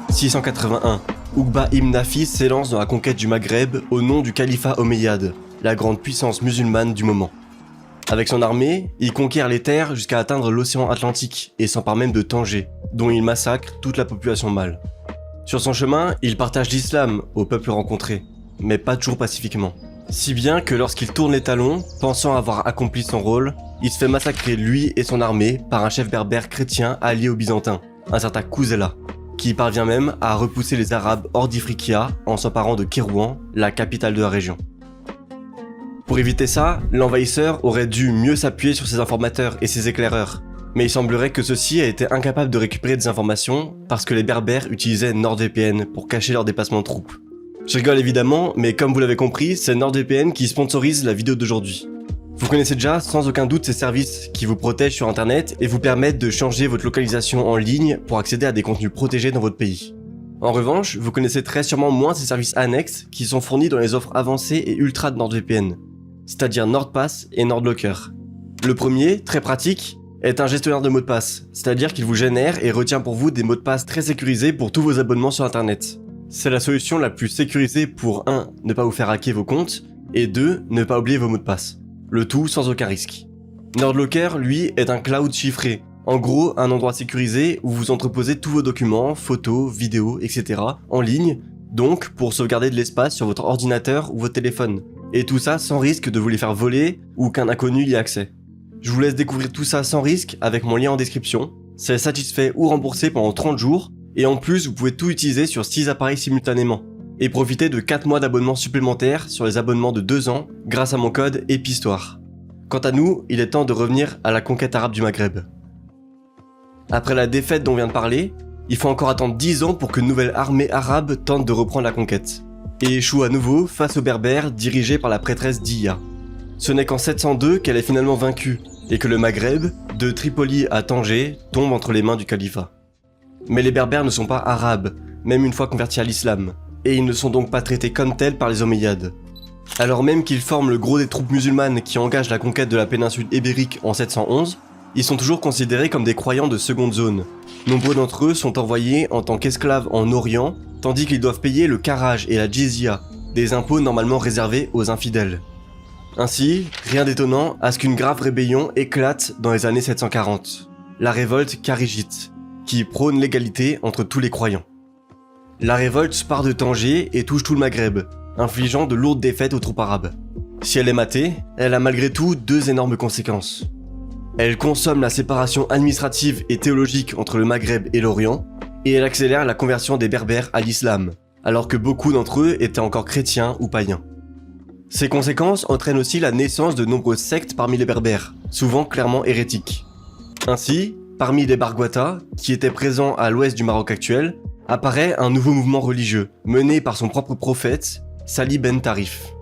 « 681. Uqba ibn Nafis s'élance dans la conquête du Maghreb au nom du califat omeyyade, la grande puissance musulmane du moment. Avec son armée, il conquiert les terres jusqu'à atteindre l'océan Atlantique et s'empare même de Tanger, dont il massacre toute la population mâle. Sur son chemin, il partage l'islam aux peuples rencontrés, mais pas toujours pacifiquement. Si bien que lorsqu'il tourne les talons, pensant avoir accompli son rôle, il se fait massacrer lui et son armée par un chef berbère chrétien allié aux Byzantins, un certain Kouzela, qui parvient même à repousser les Arabes hors d'Ifriqiya en s'emparant de Kérouan, la capitale de la région. Pour éviter ça, l'envahisseur aurait dû mieux s'appuyer sur ses informateurs et ses éclaireurs, mais il semblerait que ceux-ci aient été incapables de récupérer des informations parce que les berbères utilisaient NordVPN pour cacher leur déplacement de troupes. Je rigole évidemment, mais comme vous l'avez compris, c'est NordVPN qui sponsorise la vidéo d'aujourd'hui. Vous connaissez déjà sans aucun doute ces services qui vous protègent sur internet et vous permettent de changer votre localisation en ligne pour accéder à des contenus protégés dans votre pays. En revanche, vous connaissez très sûrement moins ces services annexes qui sont fournis dans les offres avancées et ultra de NordVPN, c'est-à-dire NordPass et NordLocker. Le premier, très pratique, est un gestionnaire de mots de passe, c'est-à-dire qu'il vous génère et retient pour vous des mots de passe très sécurisés pour tous vos abonnements sur internet. C'est la solution la plus sécurisée pour 1. Ne pas vous faire hacker vos comptes, et 2. Ne pas oublier vos mots de passe. Le tout sans aucun risque. NordLocker, lui, est un cloud chiffré. En gros, un endroit sécurisé où vous entreposez tous vos documents, photos, vidéos, etc. en ligne, donc pour sauvegarder de l'espace sur votre ordinateur ou votre téléphone. Et tout ça sans risque de vous les faire voler ou qu'un inconnu y ait accès. Je vous laisse découvrir tout ça sans risque avec mon lien en description. C'est satisfait ou remboursé pendant 30 jours, et en plus vous pouvez tout utiliser sur 6 appareils simultanément. Et profiter de 4 mois d'abonnement supplémentaires sur les abonnements de 2 ans grâce à mon code EPISTOIRE. Quant à nous, il est temps de revenir à la conquête arabe du Maghreb. Après la défaite dont on vient de parler, il faut encore attendre 10 ans pour qu'une nouvelle armée arabe tente de reprendre la conquête, et échoue à nouveau face aux Berbères dirigés par la prêtresse Diya. Ce n'est qu'en 702 qu'elle est finalement vaincue, et que le Maghreb, de Tripoli à Tanger, tombe entre les mains du califat. Mais les Berbères ne sont pas arabes, même une fois convertis à l'islam, et ils ne sont donc pas traités comme tels par les Omeyyades. Alors même qu'ils forment le gros des troupes musulmanes qui engagent la conquête de la péninsule ibérique en 711, ils sont toujours considérés comme des croyants de seconde zone. Nombreux d'entre eux sont envoyés en tant qu'esclaves en Orient, tandis qu'ils doivent payer le kharaj et la jizya, des impôts normalement réservés aux infidèles. Ainsi, rien d'étonnant à ce qu'une grave rébellion éclate dans les années 740, la révolte kharijite, qui prône l'égalité entre tous les croyants. La révolte part de Tanger et touche tout le Maghreb, infligeant de lourdes défaites aux troupes arabes. Si elle est matée, elle a malgré tout 2 énormes conséquences. Elle consomme la séparation administrative et théologique entre le Maghreb et l'Orient, et elle accélère la conversion des Berbères à l'islam, alors que beaucoup d'entre eux étaient encore chrétiens ou païens. Ces conséquences entraînent aussi la naissance de nombreuses sectes parmi les Berbères, souvent clairement hérétiques. Ainsi, parmi les Barghouata, qui étaient présents à l'ouest du Maroc actuel, apparaît un nouveau mouvement religieux, mené par son propre prophète, Salih ben Tarif.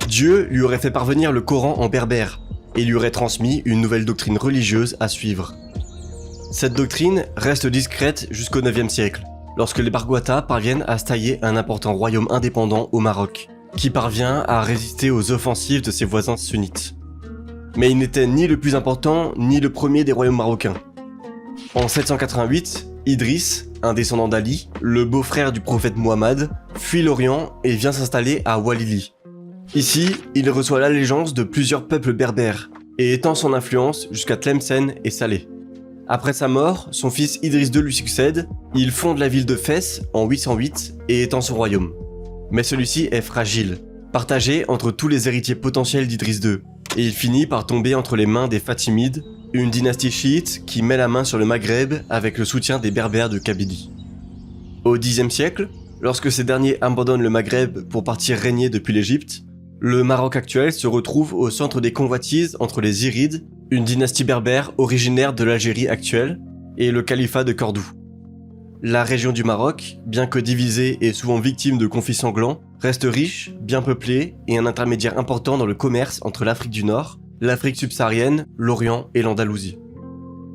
Dieu lui aurait fait parvenir le Coran en berbère, et lui aurait transmis une nouvelle doctrine religieuse à suivre. Cette doctrine reste discrète jusqu'au 9e siècle, lorsque les Barghouata parviennent à se tailler un important royaume indépendant au Maroc, qui parvient à résister aux offensives de ses voisins sunnites. Mais il n'était ni le plus important, ni le premier des royaumes marocains. En 788, Idriss, un descendant d'Ali, le beau-frère du prophète Muhammad, fuit l'Orient et vient s'installer à Walili. Ici, il reçoit l'allégeance de plusieurs peuples berbères, et étend son influence jusqu'à Tlemcen et Salé. Après sa mort, son fils Idriss II lui succède, il fonde la ville de Fès en 808 et étend son royaume. Mais celui-ci est fragile, partagé entre tous les héritiers potentiels d'Idriss II, et il finit par tomber entre les mains des Fatimides, une dynastie chiite qui met la main sur le Maghreb avec le soutien des Berbères de Kabylie. Au Xe siècle, lorsque ces derniers abandonnent le Maghreb pour partir régner depuis l'Égypte, le Maroc actuel se retrouve au centre des convoitises entre les Zirides, une dynastie berbère originaire de l'Algérie actuelle, et le califat de Cordoue. La région du Maroc, bien que divisée et souvent victime de conflits sanglants, reste riche, bien peuplée et un intermédiaire important dans le commerce entre l'Afrique du Nord, l'Afrique subsaharienne, l'Orient et l'Andalousie.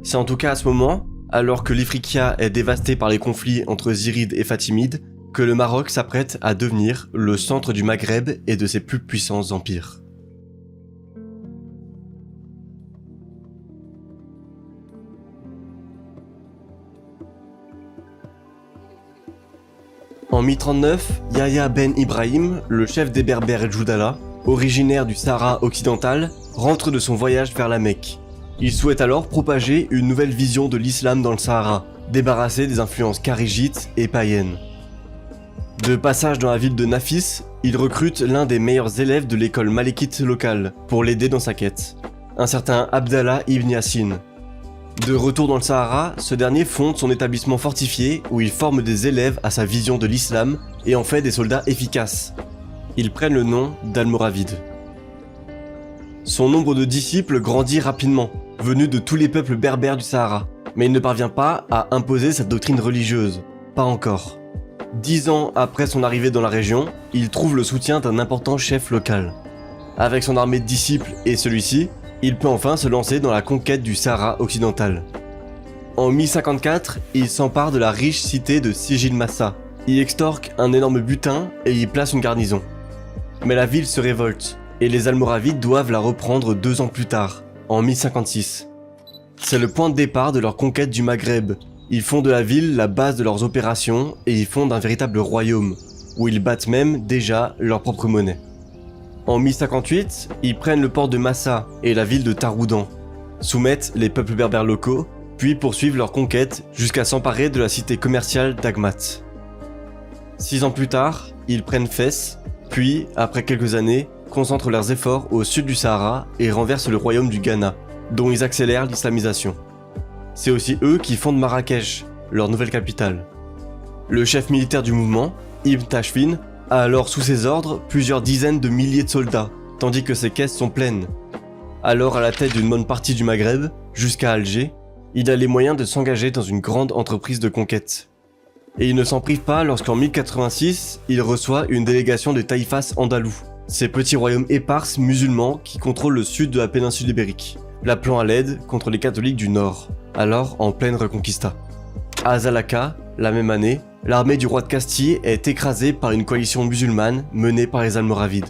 C'est en tout cas à ce moment, alors que l'Ifriqiya est dévastée par les conflits entre Zirides et Fatimides, que le Maroc s'apprête à devenir le centre du Maghreb et de ses plus puissants empires. En 1039, Yahya ben Ibrahim, le chef des Berbères Djoudala, originaire du Sahara occidental, rentre de son voyage vers la Mecque. Il souhaite alors propager une nouvelle vision de l'islam dans le Sahara, débarrassé des influences kharijites et païennes. De passage dans la ville de Nafis, il recrute l'un des meilleurs élèves de l'école malékite locale pour l'aider dans sa quête, un certain Abdallah ibn Yassin. De retour dans le Sahara, ce dernier fonde son établissement fortifié où il forme des élèves à sa vision de l'islam et en fait des soldats efficaces. Ils prennent le nom d'Almoravides. Son nombre de disciples grandit rapidement, venus de tous les peuples berbères du Sahara, mais il ne parvient pas à imposer sa doctrine religieuse. Pas encore. 10 ans après son arrivée dans la région, il trouve le soutien d'un important chef local. Avec son armée de disciples et celui-ci, il peut enfin se lancer dans la conquête du Sahara occidental. En 1054, il s'empare de la riche cité de Sijil Massa, y extorque un énorme butin et y place une garnison. Mais la ville se révolte, et les Almoravides doivent la reprendre 2 ans plus tard, en 1056. C'est le point de départ de leur conquête du Maghreb. Ils font de la ville la base de leurs opérations et y fondent un véritable royaume, où ils battent même déjà leur propre monnaie. En 1058, ils prennent le port de Massa et la ville de Taroudan, soumettent les peuples berbères locaux, puis poursuivent leur conquête jusqu'à s'emparer de la cité commerciale d'Agmat. 6 ans plus tard, ils prennent Fès, puis, après quelques années, concentrent leurs efforts au sud du Sahara et renversent le royaume du Ghana, dont ils accélèrent l'islamisation. C'est aussi eux qui fondent Marrakech, leur nouvelle capitale. Le chef militaire du mouvement, Ibn Tashfin, a alors sous ses ordres plusieurs dizaines de milliers de soldats, tandis que ses caisses sont pleines. Alors à la tête d'une bonne partie du Maghreb, jusqu'à Alger, il a les moyens de s'engager dans une grande entreprise de conquête. Et il ne s'en prive pas lorsqu'en 1086, il reçoit une délégation des taïfas andalous, ces petits royaumes épars musulmans qui contrôlent le sud de la péninsule ibérique, l'appelant à l'aide contre les catholiques du nord, alors en pleine reconquista. À Zalaka, la même année, l'armée du roi de Castille est écrasée par une coalition musulmane menée par les Almoravides.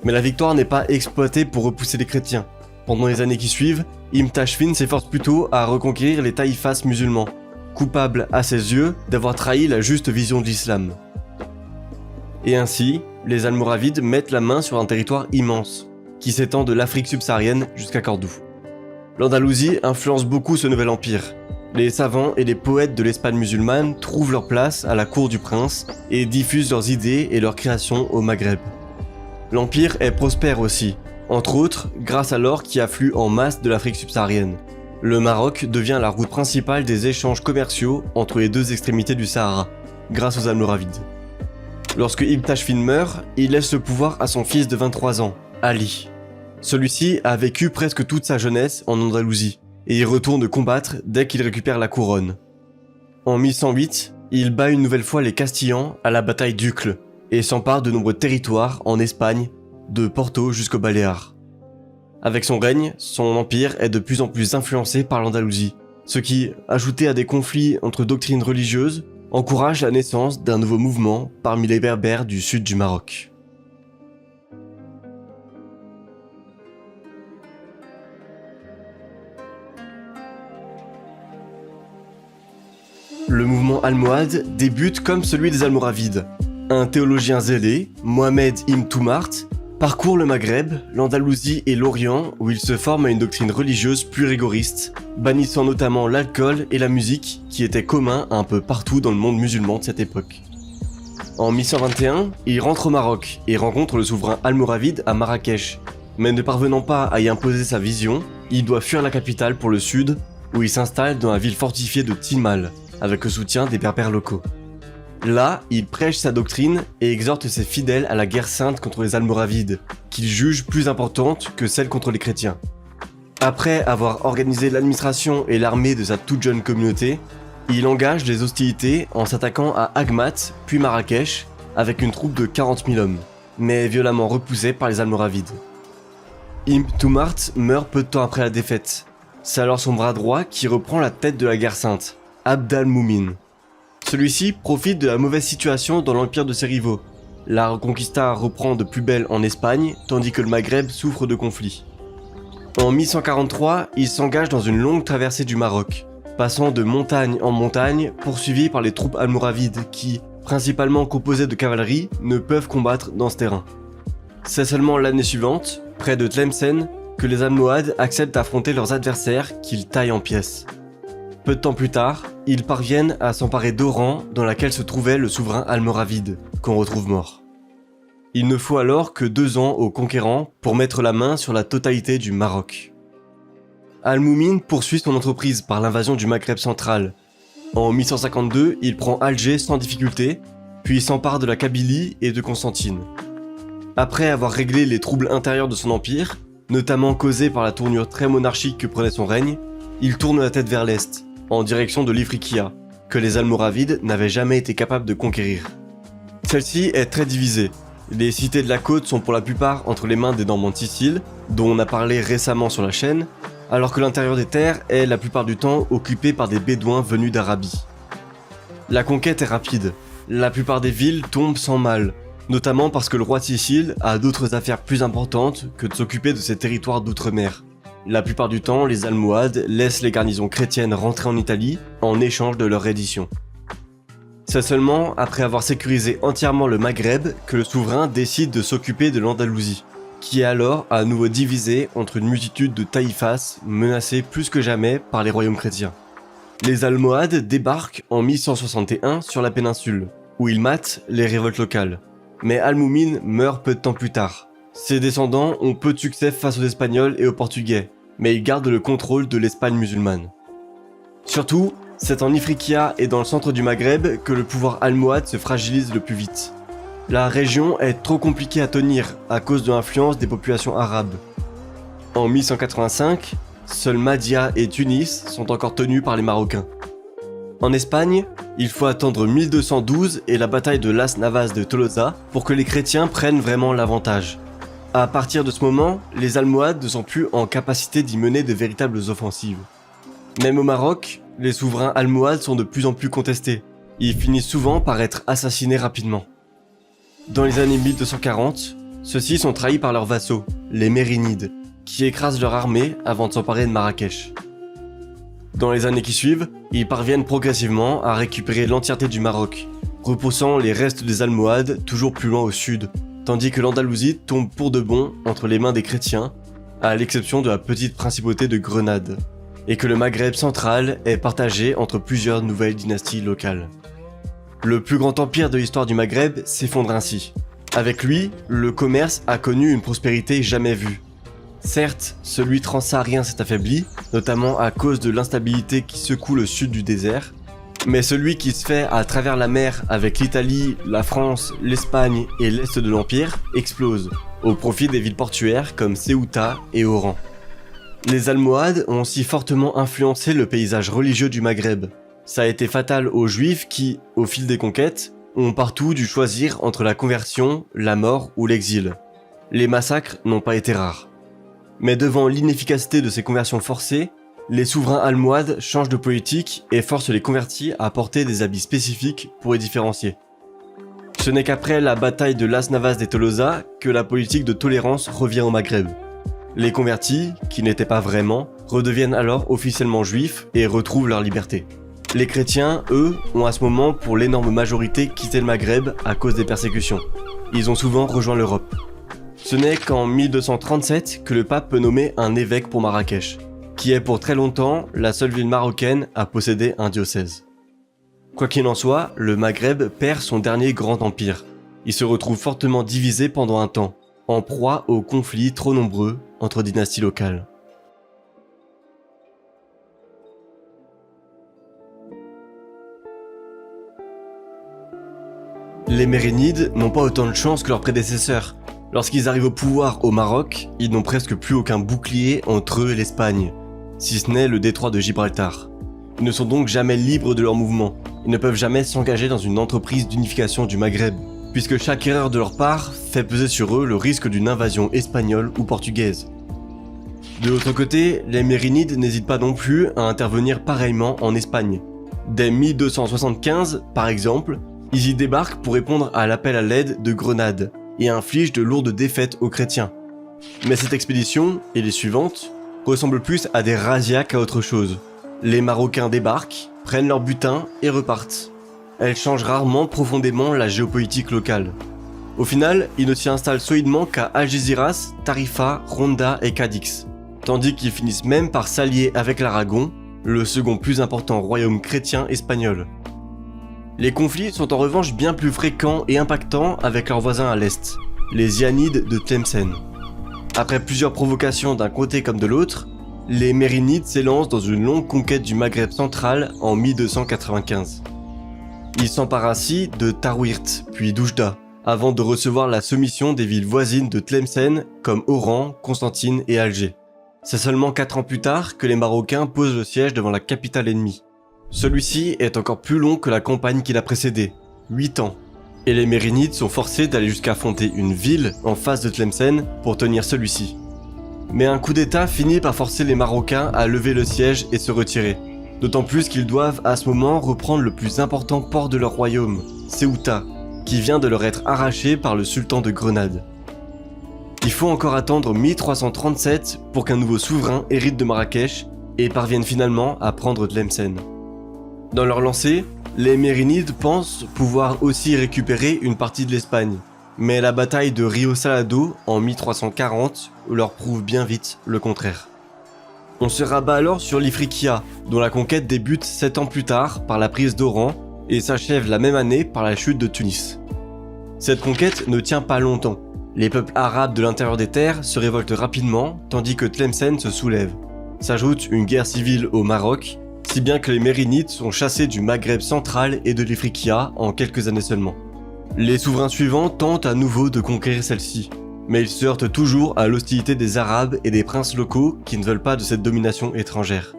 Mais la victoire n'est pas exploitée pour repousser les chrétiens. Pendant les années qui suivent, Ibn Tashfin s'efforce plutôt à reconquérir les taïfas musulmans, coupables à ses yeux d'avoir trahi la juste vision de l'islam. Et ainsi, les Almoravides mettent la main sur un territoire immense, qui s'étend de l'Afrique subsaharienne jusqu'à Cordoue. L'Andalousie influence beaucoup ce nouvel empire. Les savants et les poètes de l'Espagne musulmane trouvent leur place à la cour du prince et diffusent leurs idées et leurs créations au Maghreb. L'empire est prospère aussi, entre autres grâce à l'or qui afflue en masse de l'Afrique subsaharienne. Le Maroc devient la route principale des échanges commerciaux entre les deux extrémités du Sahara, grâce aux Almoravides. Lorsque Ibn Tashfin meurt, il laisse le pouvoir à son fils de 23 ans, Ali. Celui-ci a vécu presque toute sa jeunesse en Andalousie, et il retourne combattre dès qu'il récupère la couronne. En 1108, il bat une nouvelle fois les Castillans à la bataille d'Ucle, et s'empare de nombreux territoires en Espagne, de Porto jusqu'aux Baléares. Avec son règne, son empire est de plus en plus influencé par l'Andalousie, ce qui, ajouté à des conflits entre doctrines religieuses, encourage la naissance d'un nouveau mouvement parmi les Berbères du sud du Maroc. Le mouvement almohade débute comme celui des Almoravides. Un théologien zélé, Mohamed Ibn Toumart, parcourt le Maghreb, l'Andalousie et l'Orient où il se forme à une doctrine religieuse plus rigoriste, bannissant notamment l'alcool et la musique qui étaient communs un peu partout dans le monde musulman de cette époque. En 1121, il rentre au Maroc et rencontre le souverain almoravide à Marrakech, mais ne parvenant pas à y imposer sa vision, il doit fuir la capitale pour le sud où il s'installe dans la ville fortifiée de Tilmal, avec le soutien des berbères locaux. Là, il prêche sa doctrine et exhorte ses fidèles à la guerre sainte contre les Almoravides, qu'il juge plus importante que celle contre les chrétiens. Après avoir organisé l'administration et l'armée de sa toute jeune communauté, il engage les hostilités en s'attaquant à Agmat, puis Marrakech, avec une troupe de 40 000 hommes, mais violemment repoussé par les Almoravides. Ibn Toumart meurt peu de temps après la défaite. C'est alors son bras droit qui reprend la tête de la guerre sainte, Abd al-Moumin. Celui-ci profite de la mauvaise situation dans l'empire de ses rivaux. La Reconquista reprend de plus belle en Espagne, tandis que le Maghreb souffre de conflits. En 1143, il s'engage dans une longue traversée du Maroc, passant de montagne en montagne, poursuivi par les troupes almoravides qui, principalement composés de cavalerie, ne peuvent combattre dans ce terrain. C'est seulement l'année suivante, près de Tlemcen, que les Almohades acceptent d'affronter leurs adversaires qu'ils taillent en pièces. Peu de temps plus tard, ils parviennent à s'emparer d'Oran dans laquelle se trouvait le souverain almoravide, qu'on retrouve mort. Il ne faut alors que 2 ans aux conquérants pour mettre la main sur la totalité du Maroc. Al-Moumin poursuit son entreprise par l'invasion du Maghreb central. En 1152, il prend Alger sans difficulté, puis s'empare de la Kabylie et de Constantine. Après avoir réglé les troubles intérieurs de son empire, notamment causés par la tournure très monarchique que prenait son règne, il tourne la tête vers l'est, en direction de l'Ifriqiya, que les Almoravides n'avaient jamais été capables de conquérir. Celle-ci est très divisée. Les cités de la côte sont pour la plupart entre les mains des Normands de Sicile, dont on a parlé récemment sur la chaîne, alors que l'intérieur des terres est la plupart du temps occupé par des Bédouins venus d'Arabie. La conquête est rapide. La plupart des villes tombent sans mal, notamment parce que le roi de Sicile a d'autres affaires plus importantes que de s'occuper de ses territoires d'outre-mer. La plupart du temps, les Almohades laissent les garnisons chrétiennes rentrer en Italie en échange de leur reddition. C'est seulement après avoir sécurisé entièrement le Maghreb que le souverain décide de s'occuper de l'Andalousie, qui est alors à nouveau divisée entre une multitude de taïfas menacés plus que jamais par les royaumes chrétiens. Les Almohades débarquent en 1161 sur la péninsule, où ils matent les révoltes locales. Mais Al-Moumin meurt peu de temps plus tard. Ses descendants ont peu de succès face aux Espagnols et aux Portugais, mais ils gardent le contrôle de l'Espagne musulmane. Surtout, c'est en Ifriqiya et dans le centre du Maghreb que le pouvoir almohade se fragilise le plus vite. La région est trop compliquée à tenir à cause de l'influence des populations arabes. En 1185, seuls Mahdia et Tunis sont encore tenus par les Marocains. En Espagne, il faut attendre 1212 et la bataille de Las Navas de Tolosa pour que les chrétiens prennent vraiment l'avantage. À partir de ce moment, les Almohades ne sont plus en capacité d'y mener de véritables offensives. Même au Maroc, les souverains almohades sont de plus en plus contestés. Ils finissent souvent par être assassinés rapidement. Dans les années 1240, ceux-ci sont trahis par leurs vassaux, les Mérinides, qui écrasent leur armée avant de s'emparer de Marrakech. Dans les années qui suivent, ils parviennent progressivement à récupérer l'entièreté du Maroc, repoussant les restes des Almohades toujours plus loin au sud, tandis que l'Andalousie tombe pour de bon entre les mains des chrétiens, à l'exception de la petite principauté de Grenade, et que le Maghreb central est partagé entre plusieurs nouvelles dynasties locales. Le plus grand empire de l'histoire du Maghreb s'effondre ainsi. Avec lui, le commerce a connu une prospérité jamais vue. Certes, celui transsaharien s'est affaibli, notamment à cause de l'instabilité qui secoue le sud du désert, mais celui qui se fait à travers la mer avec l'Italie, la France, l'Espagne et l'est de l'Empire explose, au profit des villes portuaires comme Ceuta et Oran. Les Almohades ont aussi fortement influencé le paysage religieux du Maghreb. Ça a été fatal aux Juifs qui, au fil des conquêtes, ont partout dû choisir entre la conversion, la mort ou l'exil. Les massacres n'ont pas été rares. Mais devant l'inefficacité de ces conversions forcées, les souverains almohades changent de politique et forcent les convertis à porter des habits spécifiques pour les différencier. Ce n'est qu'après la bataille de Las Navas de Tolosa que la politique de tolérance revient au Maghreb. Les convertis, qui n'étaient pas vraiment, redeviennent alors officiellement juifs et retrouvent leur liberté. Les chrétiens, eux, ont à ce moment pour l'énorme majorité quitté le Maghreb à cause des persécutions. Ils ont souvent rejoint l'Europe. Ce n'est qu'en 1237 que le pape peut nommer un évêque pour Marrakech, qui est pour très longtemps la seule ville marocaine à posséder un diocèse. Quoi qu'il en soit, le Maghreb perd son dernier grand empire. Il se retrouve fortement divisé pendant un temps, en proie aux conflits trop nombreux entre dynasties locales. Les Mérinides n'ont pas autant de chance que leurs prédécesseurs. Lorsqu'ils arrivent au pouvoir au Maroc, ils n'ont presque plus aucun bouclier entre eux et l'Espagne, si ce n'est le détroit de Gibraltar. Ils ne sont donc jamais libres de leurs mouvements. Ils ne peuvent jamais s'engager dans une entreprise d'unification du Maghreb, puisque chaque erreur de leur part fait peser sur eux le risque d'une invasion espagnole ou portugaise. De l'autre côté, les Mérinides n'hésitent pas non plus à intervenir pareillement en Espagne. Dès 1275, par exemple, ils y débarquent pour répondre à l'appel à l'aide de Grenade et infligent de lourdes défaites aux chrétiens. Mais cette expédition, et les suivantes, ressemblent plus à des razzias qu'à autre chose. Les Marocains débarquent, prennent leur butin et repartent. elle change rarement profondément la géopolitique locale. Au final, il ne s'y installe solidement qu'à Algésiras, Tarifa, Ronda et Cadix, tandis qu'ils finissent même par s'allier avec l'Aragon, le second plus important royaume chrétien espagnol. Les conflits sont en revanche bien plus fréquents et impactants avec leurs voisins à l'est, les Zianides de Tlemcen. Après plusieurs provocations d'un côté comme de l'autre, les Mérinides s'élancent dans une longue conquête du Maghreb central en 1295. Ils s'emparent ainsi de Tarouirt, puis d'Oujda, avant de recevoir la soumission des villes voisines de Tlemcen comme Oran, Constantine et Alger. C'est seulement 4 ans plus tard que les Marocains posent le siège devant la capitale ennemie. Celui-ci est encore plus long que la campagne qui l'a précédé, 8 ans, et les Mérinides sont forcés d'aller jusqu'à fonder une ville en face de Tlemcen pour tenir celui-ci. Mais un coup d'état finit par forcer les Marocains à lever le siège et se retirer, d'autant plus qu'ils doivent à ce moment reprendre le plus important port de leur royaume, Ceuta, qui vient de leur être arraché par le sultan de Grenade. Il faut encore attendre 1337 pour qu'un nouveau souverain hérite de Marrakech et parvienne finalement à prendre Tlemcen. Dans leur lancée, les Mérinides pensent pouvoir aussi récupérer une partie de l'Espagne, mais la bataille de Rio Salado en 1340 leur prouve bien vite le contraire. On se rabat alors sur l'Ifriqiya, dont la conquête débute 7 ans plus tard par la prise d'Oran et s'achève la même année par la chute de Tunis. Cette conquête ne tient pas longtemps. Les peuples arabes de l'intérieur des terres se révoltent rapidement, tandis que Tlemcen se soulève. S'ajoute une guerre civile au Maroc, si bien que les Mérinides sont chassés du Maghreb central et de l'Ifriqiya en quelques années seulement. Les souverains suivants tentent à nouveau de conquérir celle-ci, mais ils se heurtent toujours à l'hostilité des Arabes et des princes locaux qui ne veulent pas de cette domination étrangère.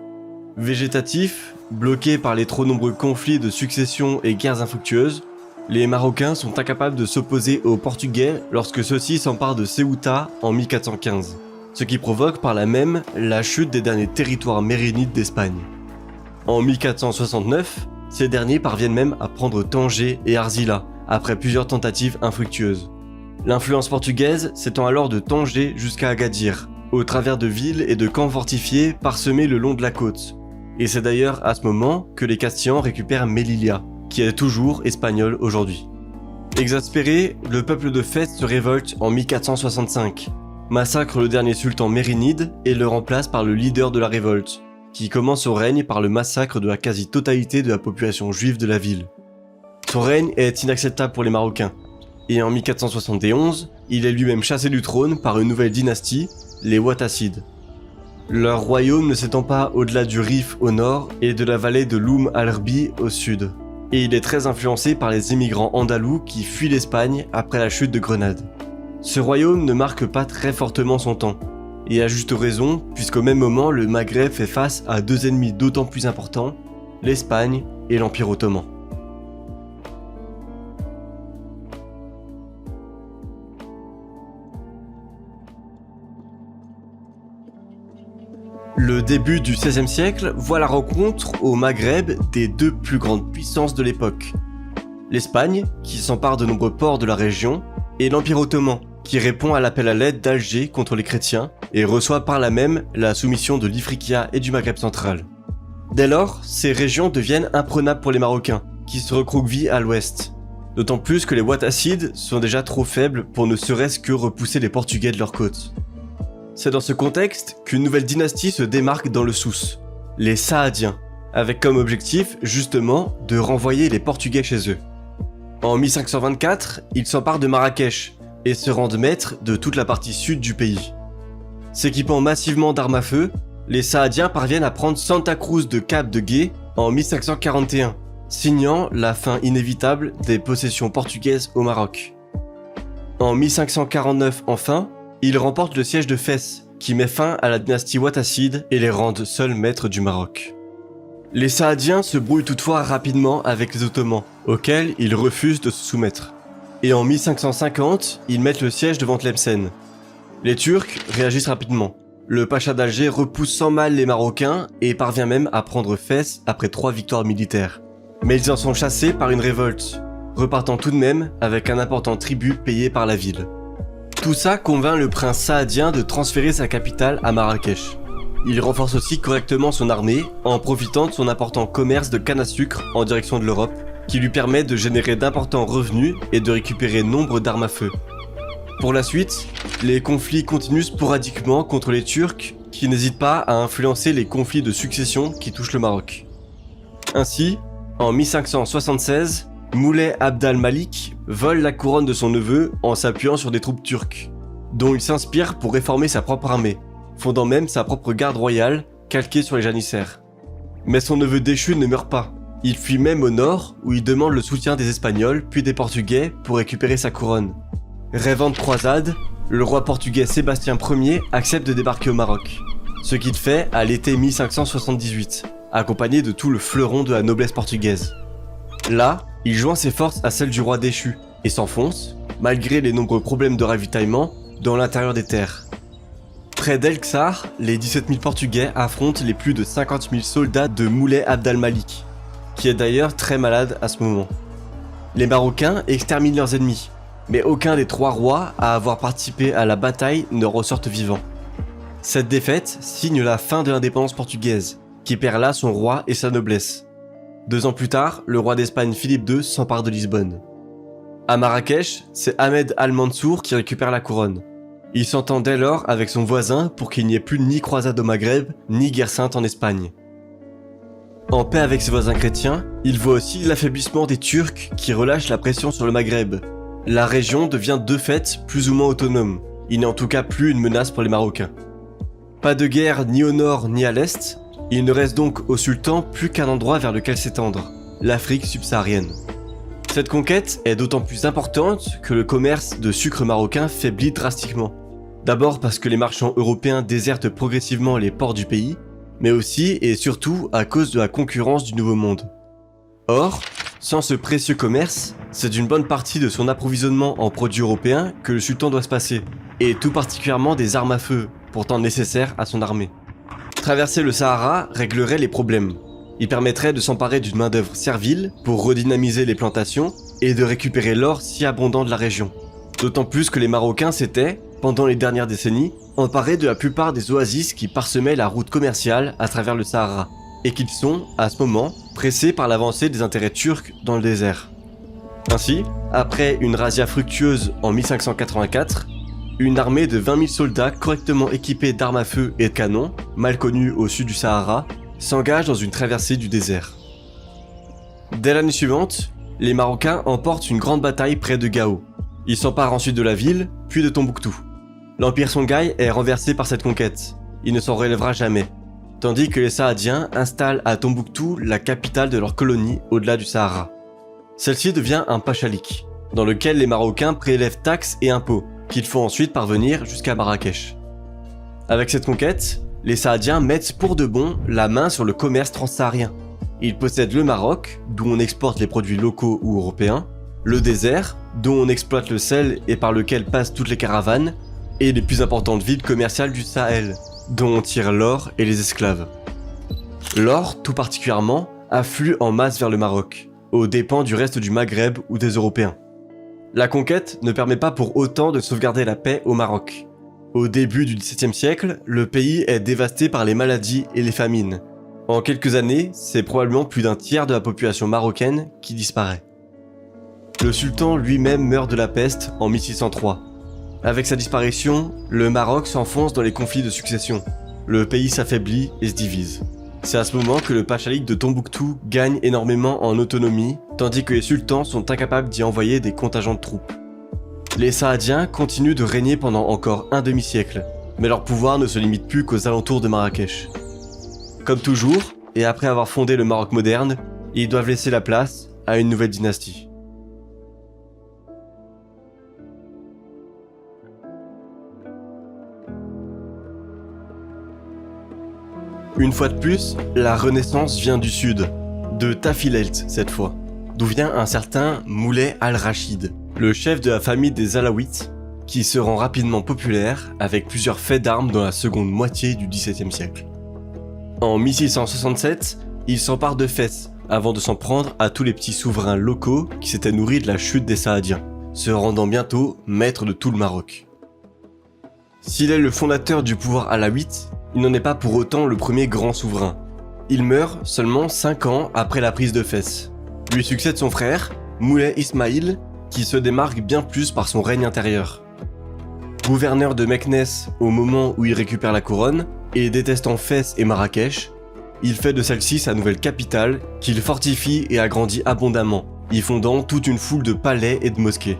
Végétatifs, bloqués par les trop nombreux conflits de succession et guerres infructueuses, les Marocains sont incapables de s'opposer aux Portugais lorsque ceux-ci s'emparent de Ceuta en 1415, ce qui provoque par là même la chute des derniers territoires mérinides d'Espagne. En 1469, ces derniers parviennent même à prendre Tanger et Arzila, après plusieurs tentatives infructueuses. L'influence portugaise s'étend alors de Tanger jusqu'à Agadir, au travers de villes et de camps fortifiés parsemés le long de la côte. Et c'est d'ailleurs à ce moment que les Castillans récupèrent Melilla, qui est toujours espagnole aujourd'hui. Exaspéré, le peuple de Fès se révolte en 1465, massacre le dernier sultan mérinide et le remplace par le leader de la révolte, qui commence son règne par le massacre de la quasi-totalité de la population juive de la ville. Son règne est inacceptable pour les Marocains, et en 1471, il est lui-même chassé du trône par une nouvelle dynastie, les Ouattacides. Leur royaume ne s'étend pas au-delà du Rif au nord et de la vallée de l'Oum al-Rbi au sud, et il est très influencé par les immigrants andalous qui fuient l'Espagne après la chute de Grenade. Ce royaume ne marque pas très fortement son temps, et à juste raison, puisqu'au même moment le Maghreb fait face à deux ennemis d'autant plus importants, l'Espagne et l'Empire ottoman. Le début du XVIe siècle voit la rencontre au Maghreb des deux plus grandes puissances de l'époque. L'Espagne, qui s'empare de nombreux ports de la région, et l'Empire ottoman, qui répond à l'appel à l'aide d'Alger contre les chrétiens et reçoit par là même la soumission de l'Ifriqiya et du Maghreb central. Dès lors, ces régions deviennent imprenables pour les Marocains, qui se recroquevillent à l'ouest. D'autant plus que les Ouattacides sont déjà trop faibles pour ne serait-ce que repousser les Portugais de leur côte. C'est dans ce contexte qu'une nouvelle dynastie se démarque dans le Souss, les Saadiens, avec comme objectif justement de renvoyer les Portugais chez eux. En 1524, ils s'emparent de Marrakech et se rendent maîtres de toute la partie sud du pays. S'équipant massivement d'armes à feu, les Saadiens parviennent à prendre Santa Cruz de Cap de Gué en 1541, signant la fin inévitable des possessions portugaises au Maroc. En 1549 enfin, ils remportent le siège de Fès, qui met fin à la dynastie Ouattacide et les rendent seuls maîtres du Maroc. Les Saadiens se brouillent toutefois rapidement avec les Ottomans, auxquels ils refusent de se soumettre. Et en 1550, ils mettent le siège devant Tlemcen. Les Turcs réagissent rapidement. Le pacha d'Alger repousse sans mal les Marocains et parvient même à prendre Fès après 3 victoires militaires. Mais ils en sont chassés par une révolte, repartant tout de même avec un important tribut payé par la ville. Tout ça convainc le prince saadien de transférer sa capitale à Marrakech. Il renforce aussi correctement son armée en profitant de son important commerce de canne à sucre en direction de l'Europe, qui lui permet de générer d'importants revenus et de récupérer nombre d'armes à feu. Pour la suite, les conflits continuent sporadiquement contre les Turcs qui n'hésitent pas à influencer les conflits de succession qui touchent le Maroc. Ainsi, en 1576, Moulay Abd al-Malik vole la couronne de son neveu en s'appuyant sur des troupes turques, dont il s'inspire pour réformer sa propre armée, fondant même sa propre garde royale calquée sur les janissaires. Mais son neveu déchu ne meurt pas. Il fuit même au nord où il demande le soutien des Espagnols puis des Portugais pour récupérer sa couronne. Rêvant de croisade, le roi portugais Sébastien Ier accepte de débarquer au Maroc, ce qu'il fait à l'été 1578, accompagné de tout le fleuron de la noblesse portugaise. Là, il joint ses forces à celles du roi déchu et s'enfonce, malgré les nombreux problèmes de ravitaillement, dans l'intérieur des terres. Près d'El Ksar, les 17 000 Portugais affrontent les plus de 50 000 soldats de Moulay Abd al-Malik, qui est d'ailleurs très malade à ce moment. Les Marocains exterminent leurs ennemis, mais aucun des 3 rois à avoir participé à la bataille ne ressortent vivants. Cette défaite signe la fin de l'indépendance portugaise, qui perd là son roi et sa noblesse. 2 ans plus tard, le roi d'Espagne Philippe II s'empare de Lisbonne. À Marrakech, c'est Ahmed al-Mansour qui récupère la couronne. Il s'entend dès lors avec son voisin pour qu'il n'y ait plus ni croisade au Maghreb, ni guerre sainte en Espagne. En paix avec ses voisins chrétiens, il voit aussi l'affaiblissement des Turcs qui relâchent la pression sur le Maghreb. La région devient de fait plus ou moins autonome. Il n'est en tout cas plus une menace pour les Marocains. Pas de guerre ni au nord ni à l'est, il ne reste donc au sultan plus qu'un endroit vers lequel s'étendre, l'Afrique subsaharienne. Cette conquête est d'autant plus importante que le commerce de sucre marocain faiblit drastiquement. D'abord parce que les marchands européens désertent progressivement les ports du pays, mais aussi et surtout à cause de la concurrence du Nouveau Monde. Or, sans ce précieux commerce, c'est d'une bonne partie de son approvisionnement en produits européens que le sultan doit se passer, et tout particulièrement des armes à feu, pourtant nécessaires à son armée. Traverser le Sahara réglerait les problèmes. Il permettrait de s'emparer d'une main-d'œuvre servile pour redynamiser les plantations et de récupérer l'or si abondant de la région. D'autant plus que les Marocains s'étaient, pendant les dernières décennies, emparés de la plupart des oasis qui parsemaient la route commerciale à travers le Sahara, et qu'ils sont, à ce moment, pressés par l'avancée des intérêts turcs dans le désert. Ainsi, après une razzia fructueuse en 1584, une armée de 20 000 soldats correctement équipés d'armes à feu et de canons, mal connus au sud du Sahara, s'engage dans une traversée du désert. Dès l'année suivante, les Marocains emportent une grande bataille près de Gao. Ils s'emparent ensuite de la ville, puis de Tombouctou. L'Empire Songhai est renversé par cette conquête. Il ne s'en relèvera jamais. Tandis que les Saadiens installent à Tombouctou la capitale de leur colonie au-delà du Sahara. Celle-ci devient un pachalik, dans lequel les Marocains prélèvent taxes et impôts, qu'ils font ensuite parvenir jusqu'à Marrakech. Avec cette conquête, les Saadiens mettent pour de bon la main sur le commerce transsaharien. Ils possèdent le Maroc, d'où on exporte les produits locaux ou européens, le désert, dont on exploite le sel et par lequel passent toutes les caravanes, et les plus importantes villes commerciales du Sahel, dont on tire l'or et les esclaves. L'or, tout particulièrement, afflue en masse vers le Maroc, aux dépens du reste du Maghreb ou des Européens. La conquête ne permet pas pour autant de sauvegarder la paix au Maroc. Au début du XVIIe siècle, le pays est dévasté par les maladies et les famines. En quelques années, c'est probablement plus d'un tiers de la population marocaine qui disparaît. Le sultan lui-même meurt de la peste en 1603. Avec sa disparition, le Maroc s'enfonce dans les conflits de succession. Le pays s'affaiblit et se divise. C'est à ce moment que le pachalik de Tombouctou gagne énormément en autonomie, tandis que les sultans sont incapables d'y envoyer des contingents de troupes. Les Saadiens continuent de régner pendant encore un demi-siècle, mais leur pouvoir ne se limite plus qu'aux alentours de Marrakech. Comme toujours, et après avoir fondé le Maroc moderne, ils doivent laisser la place à une nouvelle dynastie. Une fois de plus, la renaissance vient du sud, de Tafilelt cette fois, d'où vient un certain Moulay al-Rachid, le chef de la famille des Alaouites, qui se rend rapidement populaire avec plusieurs faits d'armes dans la seconde moitié du XVIIe siècle. En 1667, il s'empare de Fès, avant de s'en prendre à tous les petits souverains locaux qui s'étaient nourris de la chute des Saadiens, se rendant bientôt maître de tout le Maroc. S'il est le fondateur du pouvoir alaouite, il n'en est pas pour autant le premier grand souverain. Il meurt seulement 5 ans après la prise de Fès. Lui succède son frère, Moulay Ismaïl, qui se démarque bien plus par son règne intérieur. Gouverneur de Meknès au moment où il récupère la couronne, et détestant Fès et Marrakech, il fait de celle-ci sa nouvelle capitale, qu'il fortifie et agrandit abondamment, y fondant toute une foule de palais et de mosquées.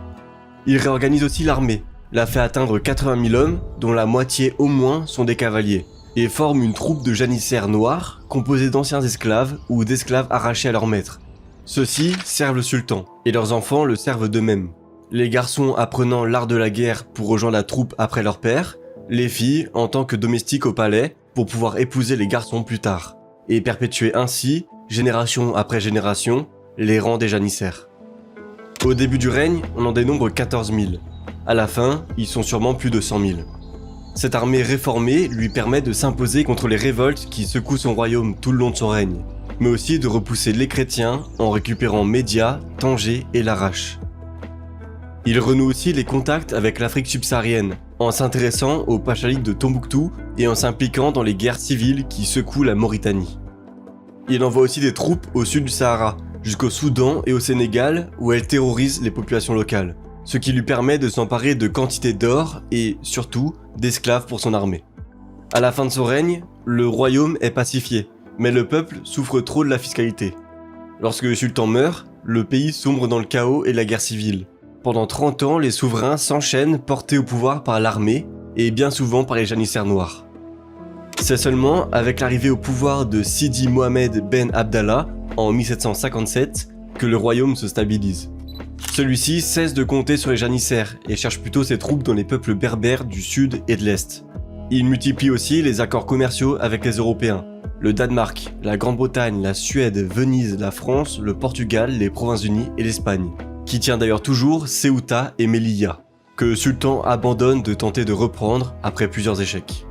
Il réorganise aussi l'armée, la fait atteindre 80 000 hommes, dont la moitié au moins sont des cavaliers, et forme une troupe de janissaires noirs composée d'anciens esclaves ou d'esclaves arrachés à leur maître. Ceux-ci servent le sultan, et leurs enfants le servent d'eux-mêmes. Les garçons apprenant l'art de la guerre pour rejoindre la troupe après leur père, les filles en tant que domestiques au palais pour pouvoir épouser les garçons plus tard, et perpétuer ainsi, génération après génération, les rangs des janissaires. Au début du règne, on en dénombre 14 000. À la fin, ils sont sûrement plus de 100 000. Cette armée réformée lui permet de s'imposer contre les révoltes qui secouent son royaume tout le long de son règne, mais aussi de repousser les chrétiens en récupérant Média, Tanger et Larache. Il renoue aussi les contacts avec l'Afrique subsaharienne, en s'intéressant au pachalik de Tombouctou et en s'impliquant dans les guerres civiles qui secouent la Mauritanie. Il envoie aussi des troupes au sud du Sahara, jusqu'au Soudan et au Sénégal, où elles terrorisent les populations locales, ce qui lui permet de s'emparer de quantités d'or et, surtout, d'esclaves pour son armée. À la fin de son règne, le royaume est pacifié, mais le peuple souffre trop de la fiscalité. Lorsque le sultan meurt, le pays sombre dans le chaos et la guerre civile. Pendant 30 ans, les souverains s'enchaînent portés au pouvoir par l'armée et bien souvent par les janissaires noirs. C'est seulement avec l'arrivée au pouvoir de Sidi Mohamed Ben Abdallah en 1757 que le royaume se stabilise. Celui-ci cesse de compter sur les janissaires et cherche plutôt ses troupes dans les peuples berbères du sud et de l'est. Il multiplie aussi les accords commerciaux avec les Européens, le Danemark, la Grande-Bretagne, la Suède, Venise, la France, le Portugal, les Provinces-Unies et l'Espagne, qui tient d'ailleurs toujours Ceuta et Melilla, que le sultan abandonne de tenter de reprendre après plusieurs échecs.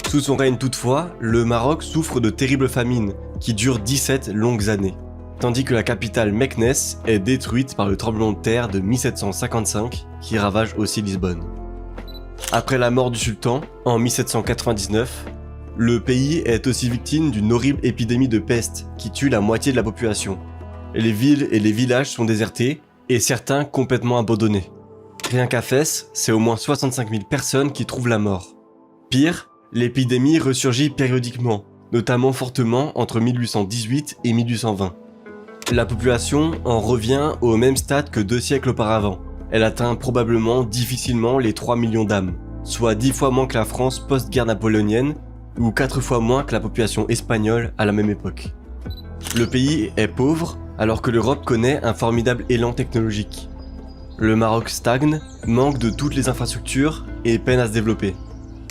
Sous son règne toutefois, le Maroc souffre de terribles famines qui durent 17 longues années, tandis que la capitale Meknès est détruite par le tremblement de terre de 1755 qui ravage aussi Lisbonne. Après la mort du sultan, en 1799, le pays est aussi victime d'une horrible épidémie de peste qui tue la moitié de la population. Les villes et les villages sont désertés et certains complètement abandonnés. Rien qu'à Fès, c'est au moins 65 000 personnes qui trouvent la mort. Pire, l'épidémie ressurgit périodiquement, notamment fortement entre 1818 et 1820. La population en revient au même stade que 2 siècles auparavant. Elle atteint probablement difficilement les 3 millions d'âmes, soit 10 fois moins que la France post-guerre napoléonienne ou 4 fois moins que la population espagnole à la même époque. Le pays est pauvre alors que l'Europe connaît un formidable élan technologique. Le Maroc stagne, manque de toutes les infrastructures et peine à se développer.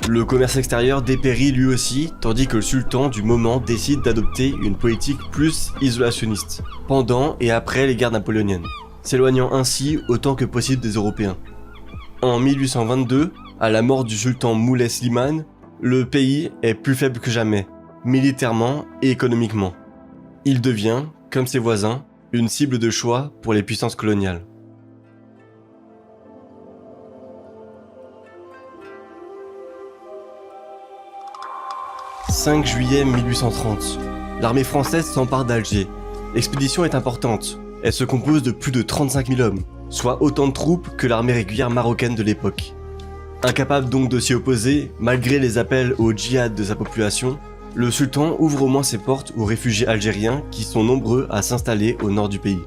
Le commerce extérieur dépérit lui aussi, tandis que le sultan du moment décide d'adopter une politique plus isolationniste, pendant et après les guerres napoléoniennes, s'éloignant ainsi autant que possible des Européens. En 1822, à la mort du sultan Moulay Slimane, le pays est plus faible que jamais, militairement et économiquement. Il devient, comme ses voisins, une cible de choix pour les puissances coloniales. « 5 juillet 1830. L'armée française s'empare d'Alger. L'expédition est importante. Elle se compose de plus de 35 000 hommes, soit autant de troupes que l'armée régulière marocaine de l'époque. Incapable donc de s'y opposer, malgré les appels au djihad de sa population, le sultan ouvre au moins ses portes aux réfugiés algériens qui sont nombreux à s'installer au nord du pays.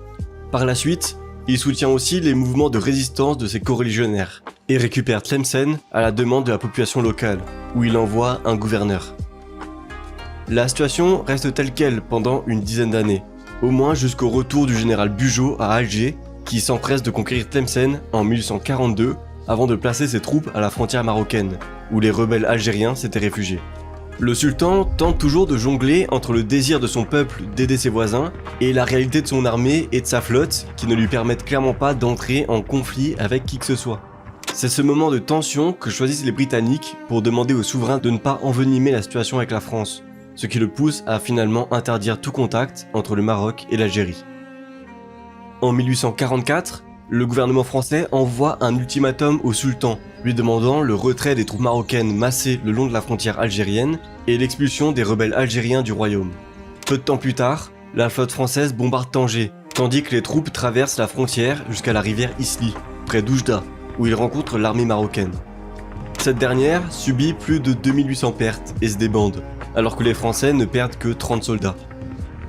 Par la suite, il soutient aussi les mouvements de résistance de ses coreligionnaires et récupère Tlemcen à la demande de la population locale, où il envoie un gouverneur. La situation reste telle quelle pendant une dizaine d'années, au moins jusqu'au retour du général Bugeaud à Alger, qui s'empresse de conquérir Tlemcen en 1842 avant de placer ses troupes à la frontière marocaine, où les rebelles algériens s'étaient réfugiés. Le sultan tente toujours de jongler entre le désir de son peuple d'aider ses voisins et la réalité de son armée et de sa flotte qui ne lui permettent clairement pas d'entrer en conflit avec qui que ce soit. C'est ce moment de tension que choisissent les Britanniques pour demander au souverain de ne pas envenimer la situation avec la France, ce qui le pousse à finalement interdire tout contact entre le Maroc et l'Algérie. En 1844, le gouvernement français envoie un ultimatum au sultan, lui demandant le retrait des troupes marocaines massées le long de la frontière algérienne et l'expulsion des rebelles algériens du royaume. Peu de temps plus tard, la flotte française bombarde Tanger, tandis que les troupes traversent la frontière jusqu'à la rivière Isly, près d'Oujda, où ils rencontrent l'armée marocaine. Cette dernière subit plus de 2800 pertes et se débande, alors que les Français ne perdent que 30 soldats.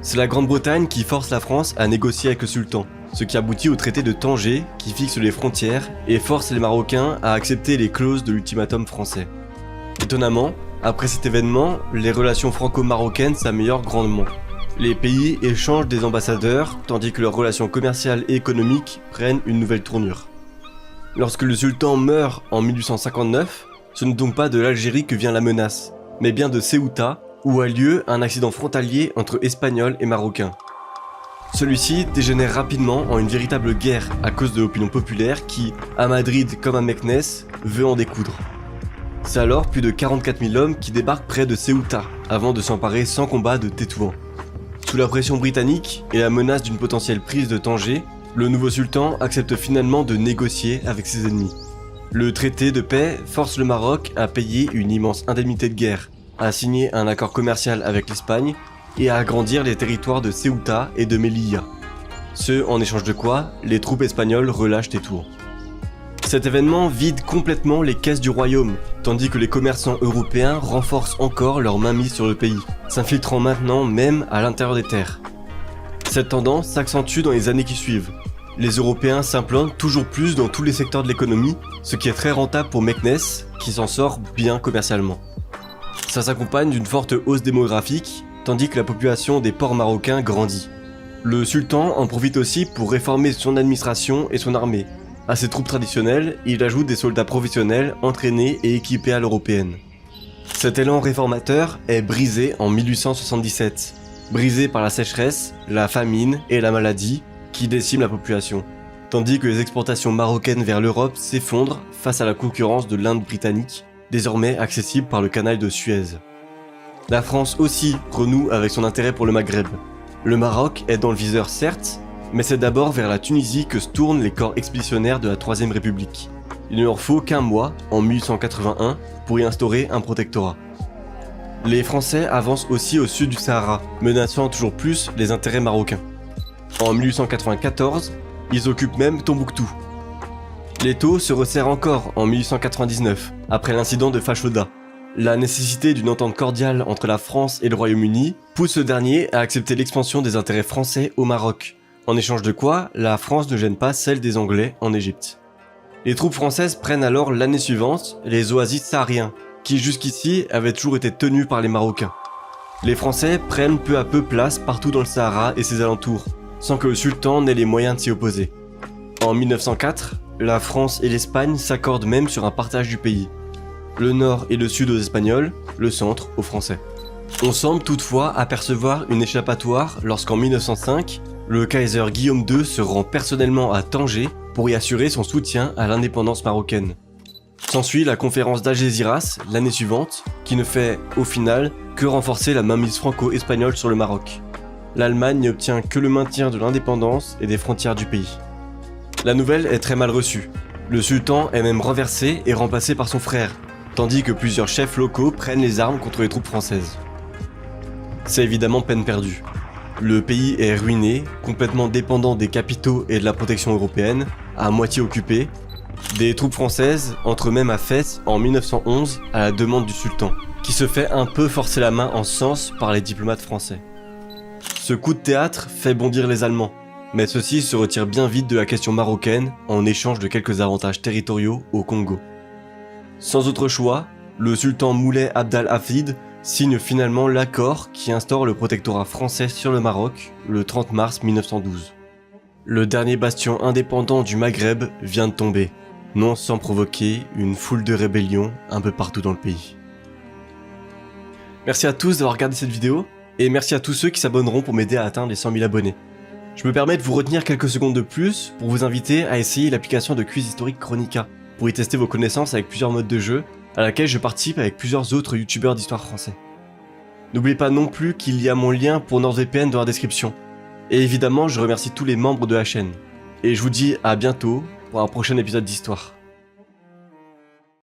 C'est la Grande-Bretagne qui force la France à négocier avec le sultan, ce qui aboutit au traité de Tanger qui fixe les frontières et force les Marocains à accepter les clauses de l'ultimatum français. Étonnamment, après cet événement, les relations franco-marocaines s'améliorent grandement. Les pays échangent des ambassadeurs, tandis que leurs relations commerciales et économiques prennent une nouvelle tournure. Lorsque le sultan meurt en 1859, ce n'est donc pas de l'Algérie que vient la menace, mais bien de Ceuta, où a lieu un accident frontalier entre Espagnols et Marocains. Celui-ci dégénère rapidement en une véritable guerre à cause de l'opinion populaire qui, à Madrid comme à Meknès, veut en découdre. C'est alors plus de 44 000 hommes qui débarquent près de Ceuta, avant de s'emparer sans combat de Tétouan. Sous la pression britannique et la menace d'une potentielle prise de Tanger, le nouveau sultan accepte finalement de négocier avec ses ennemis. Le traité de paix force le Maroc à payer une immense indemnité de guerre, à signer un accord commercial avec l'Espagne et à agrandir les territoires de Ceuta et de Melilla. Ce en échange de quoi, les troupes espagnoles relâchent Tétouan. Cet événement vide complètement les caisses du royaume, tandis que les commerçants européens renforcent encore leur mainmise sur le pays, s'infiltrant maintenant même à l'intérieur des terres. Cette tendance s'accentue dans les années qui suivent. Les Européens s'implantent toujours plus dans tous les secteurs de l'économie, ce qui est très rentable pour Meknès, qui s'en sort bien commercialement. Ça s'accompagne d'une forte hausse démographique, tandis que la population des ports marocains grandit. Le sultan en profite aussi pour réformer son administration et son armée. À ses troupes traditionnelles, il ajoute des soldats professionnels entraînés et équipés à l'européenne. Cet élan réformateur est brisé en 1877, brisé par la sécheresse, la famine et la maladie qui déciment la population, tandis que les exportations marocaines vers l'Europe s'effondrent face à la concurrence de l'Inde britannique, désormais accessible par le canal de Suez. La France aussi renoue avec son intérêt pour le Maghreb. Le Maroc est dans le viseur certes, mais c'est d'abord vers la Tunisie que se tournent les corps expéditionnaires de la Troisième République. Il ne leur faut qu'un mois, en 1881, pour y instaurer un protectorat. Les Français avancent aussi au sud du Sahara, menaçant toujours plus les intérêts marocains. En 1894, ils occupent même Tombouctou. L'étau se resserre encore en 1899, après l'incident de Fashoda. La nécessité d'une entente cordiale entre la France et le Royaume-Uni pousse ce dernier à accepter l'expansion des intérêts français au Maroc, en échange de quoi la France ne gêne pas celle des Anglais en Égypte. Les troupes françaises prennent alors l'année suivante les oasis sahariens, qui jusqu'ici avaient toujours été tenus par les Marocains. Les Français prennent peu à peu place partout dans le Sahara et ses alentours, sans que le sultan n'ait les moyens de s'y opposer. En 1904, la France et l'Espagne s'accordent même sur un partage du pays. Le nord et le sud aux Espagnols, le centre aux Français. On semble toutefois apercevoir une échappatoire lorsqu'en 1905, le Kaiser Guillaume II se rend personnellement à Tanger pour y assurer son soutien à l'indépendance marocaine. S'ensuit la conférence d'Algésiras l'année suivante, qui ne fait, au final, que renforcer la mainmise franco-espagnole sur le Maroc. L'Allemagne n'obtient que le maintien de l'indépendance et des frontières du pays. La nouvelle est très mal reçue. Le sultan est même renversé et remplacé par son frère, tandis que plusieurs chefs locaux prennent les armes contre les troupes françaises. C'est évidemment peine perdue. Le pays est ruiné, complètement dépendant des capitaux et de la protection européenne, à moitié occupé. Des troupes françaises entrent même à Fès en 1911 à la demande du sultan, qui se fait un peu forcer la main en ce sens par les diplomates français. Ce coup de théâtre fait bondir les Allemands, mais ceux-ci se retirent bien vite de la question marocaine en échange de quelques avantages territoriaux au Congo. Sans autre choix, le sultan Moulay Abd al-Hafid signe finalement l'accord qui instaure le protectorat français sur le Maroc le 30 mars 1912. Le dernier bastion indépendant du Maghreb vient de tomber, non sans provoquer une foule de rébellions un peu partout dans le pays. Merci à tous d'avoir regardé cette vidéo, et merci à tous ceux qui s'abonneront pour m'aider à atteindre les 100 000 abonnés. Je me permets de vous retenir quelques secondes de plus pour vous inviter à essayer l'application de quiz historique Chronica, pour y tester vos connaissances avec plusieurs modes de jeu, à laquelle je participe avec plusieurs autres youtubeurs d'histoire français. N'oubliez pas non plus qu'il y a mon lien pour NordVPN dans la description. Et évidemment, je remercie tous les membres de la chaîne. Et je vous dis à bientôt pour un prochain épisode d'histoire.